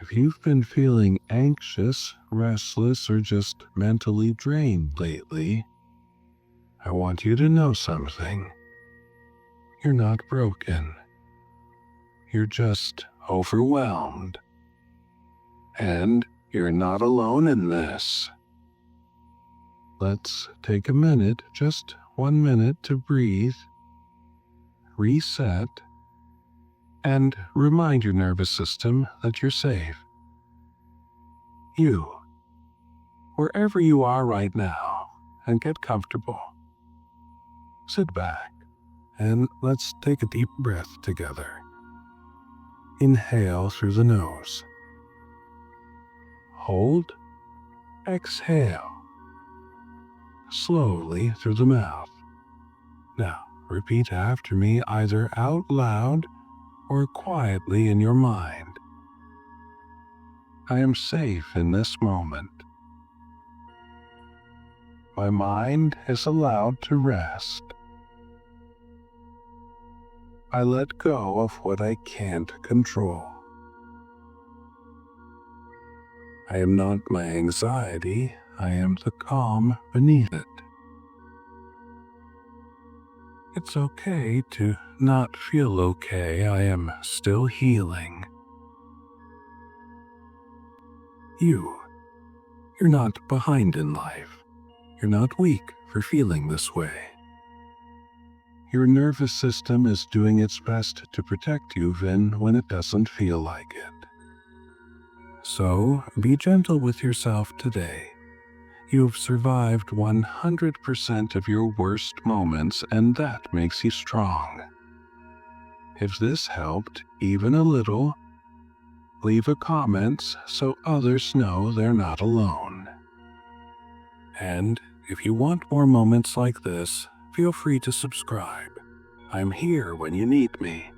If you've been feeling anxious, restless, or just mentally drained lately, I want you to know something. You're not broken. You're just overwhelmed. And you're not alone in this. Let's take a minute, just 1 minute, to breathe, reset, and remind your nervous system that you're safe. You, wherever you are right now, and get comfortable. Sit back, and let's take a deep breath together. Inhale through the nose. Hold. Exhale. Slowly through the mouth. Now, repeat after me either out loud or quietly in your mind. I am safe in this moment. My mind is allowed to rest. I let go of what I can't control. I am not my anxiety, I am the calm beneath it. It's okay to not feel okay, I am still healing. You're not behind in life. You're not weak for feeling this way. Your nervous system is doing its best to protect you even when it doesn't feel like it. So, be gentle with yourself today. You've survived 100% of your worst moments, and that makes you strong. If this helped even a little, leave a comment so others know they're not alone. And if you want more moments like this, feel free to subscribe. I'm here when you need me.